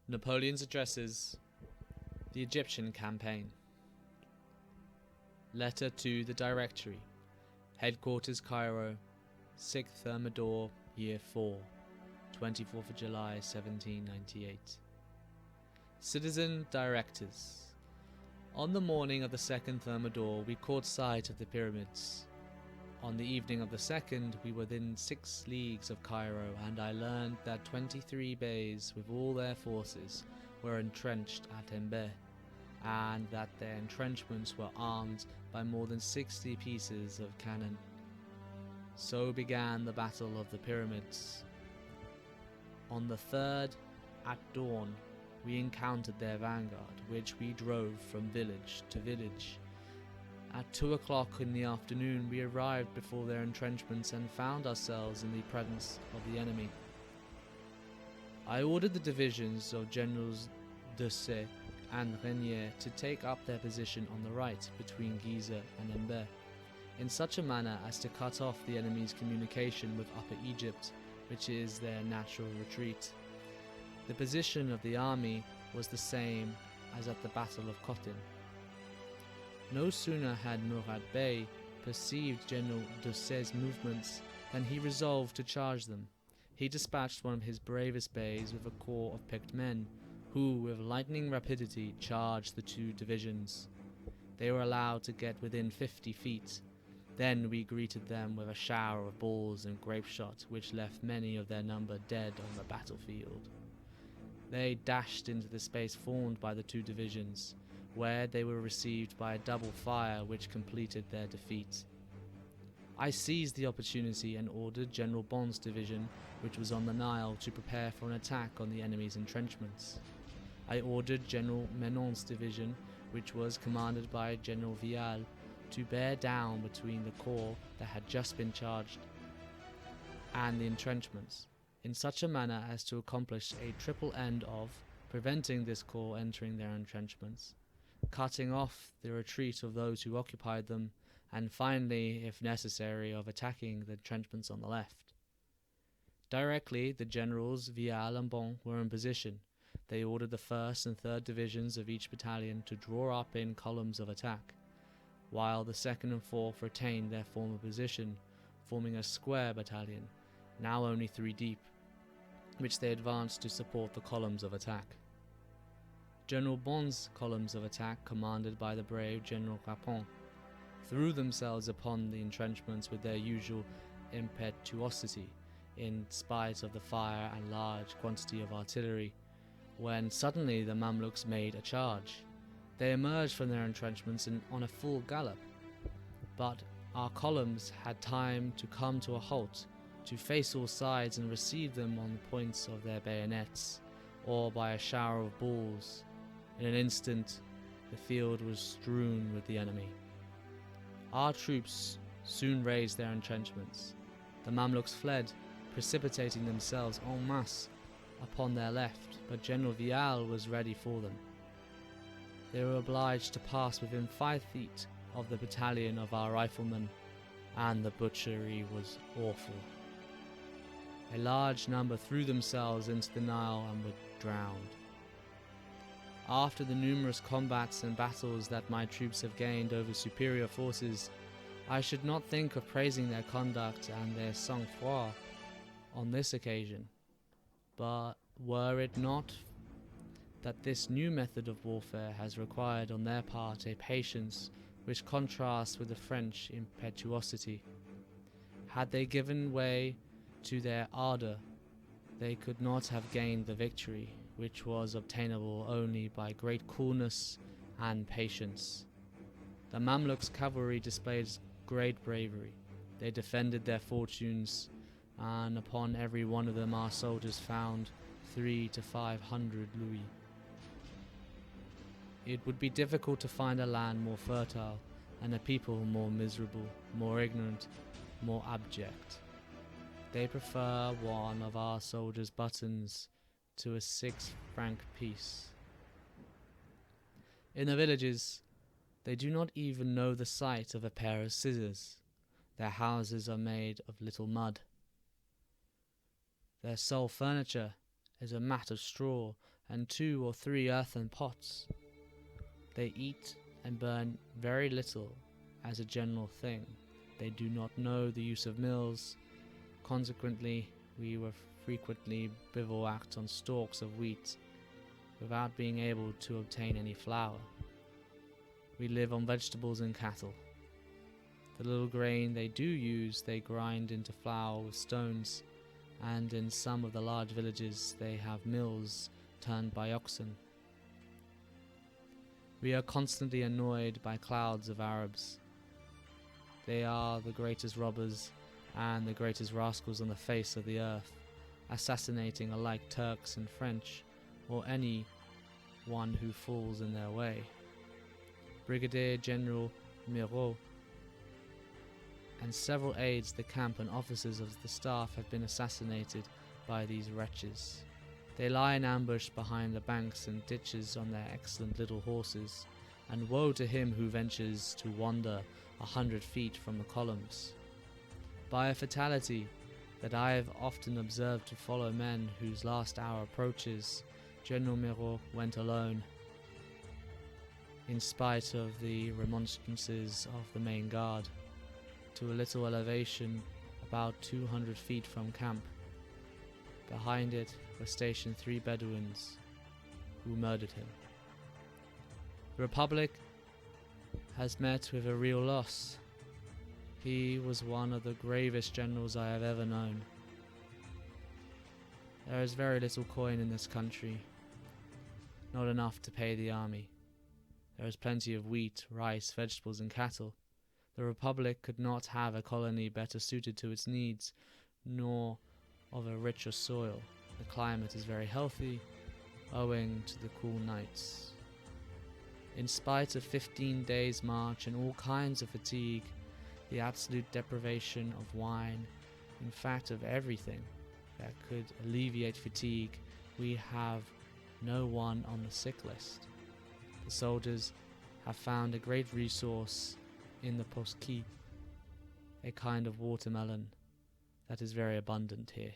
Napoleon's addresses the Egyptian campaign. Letter to the Directory. Headquarters Cairo, 6th Thermidor, Year 4, 24th of July 1798. Citizen Directors. On the morning of the 2nd Thermidor we caught sight of the pyramids. On the evening of the 2nd we were within 6 leagues of Cairo, and I learned that 23 beys with all their forces were entrenched at Embbeh, and that their entrenchments were armed by more than 60 pieces of cannon. So began the Battle of the Pyramids. On the 3rd, at dawn, we encountered their vanguard, which we drove from village to village. At 2 o'clock in the afternoon we arrived before their entrenchments and found ourselves in the presence of the enemy. I ordered the divisions of Generals Desaix and Reynier to take up their position on the right between Gyseh and Embbeh, in such a manner as to cut off the enemy's communication with Upper Egypt, which is their natural retreat. The position of the army was the same as at the Battle of Khotyn. No sooner had Murad Bey perceived General Desaix's movements than he resolved to charge them. He dispatched one of his bravest beys with a corps of picked men, who with lightning rapidity charged the 2 divisions. They were allowed to get within 50 feet. Then we greeted them with a shower of balls and grape shot, which left many of their number dead on the battlefield. They dashed into the space formed by the 2 divisions, where they were received by a double fire which completed their defeat. I seized the opportunity and ordered General Bond's division, which was on the Nile, to prepare for an attack on the enemy's entrenchments. I ordered General Menon's division, which was commanded by General Vial, to bear down between the corps that had just been charged and the entrenchments, in such a manner as to accomplish a triple end of preventing this corps entering their entrenchments, cutting off the retreat of those who occupied them, and finally, if necessary, of attacking the entrenchments on the left. Directly the generals Vial and Bond were in position, they ordered the 1st and 3rd divisions of each battalion to draw up in columns of attack, while the 2nd and 4th retained their former position, forming a square battalion, now only 3 deep, which they advanced to support the columns of attack. General Bond's columns of attack, commanded by the brave General Rapon, threw themselves upon the entrenchments with their usual impetuosity, in spite of the fire and large quantity of artillery, when suddenly the Mamluks made a charge. They emerged from their entrenchments on a full gallop, but our columns had time to come to a halt, to face all sides and receive them on the points of their bayonets, or by a shower of balls. In an instant, the field was strewn with the enemy. Our troops soon raised their entrenchments. The Mamluks fled, precipitating themselves en masse upon their left, but General Vial was ready for them. They were obliged to pass within 5 feet of the battalion of our riflemen, and the butchery was awful. A large number threw themselves into the Nile and were drowned. After the numerous combats and battles that my troops have gained over superior forces, I should not think of praising their conduct and their sang-froid on this occasion. But were it not that this new method of warfare has required on their part a patience which contrasts with the French impetuosity, had they given way to their ardour, they could not have gained the victory, which was obtainable only by great coolness and patience. The Mamluks' cavalry displayed great bravery. They defended their fortunes, and upon every one of them our soldiers found 300 to 500 louis. It would be difficult to find a land more fertile, and a people more miserable, more ignorant, more abject. They prefer one of our soldiers' buttons to a 6-franc piece. In the villages, they do not even know the sight of a pair of scissors. Their houses are made of little mud. Their sole furniture, is a mat of straw and 2 or 3 earthen pots. They eat and burn very little as a general thing. They do not know the use of mills. Consequently, we were frequently bivouacked on stalks of wheat without being able to obtain any flour. We live on vegetables and cattle. The little grain they do use they grind into flour with stones, and in some of the large villages they have mills turned by oxen. We are constantly annoyed by clouds of Arabs. They are the greatest robbers and the greatest rascals on the face of the earth, assassinating alike Turks and French, or any one who falls in their way. Brigadier General Miraut and several aides de camp and officers of the staff have been assassinated by these wretches. They lie in ambush behind the banks and ditches on their excellent little horses, and woe to him who ventures to wander 100 feet from the columns. By a fatality that I have often observed to follow men whose last hour approaches, General Miraut went alone, in spite of the remonstrances of the main guard, to a little elevation about 200 feet from camp. Behind it were stationed 3 Bedouins, who murdered him. The Republic has met with a real loss. He was one of the gravest generals I have ever known. There is very little coin in this country, not enough to pay the army. There is plenty of wheat, rice, vegetables and cattle. The Republic could not have a colony better suited to its needs, nor of a richer soil. The climate is very healthy, owing to the cool nights. In spite of 15 days' march and all kinds of fatigue, the absolute deprivation of wine, in fact of everything that could alleviate fatigue, we have no one on the sick list. The soldiers have found a great resource in the posqui, a kind of watermelon that is very abundant here.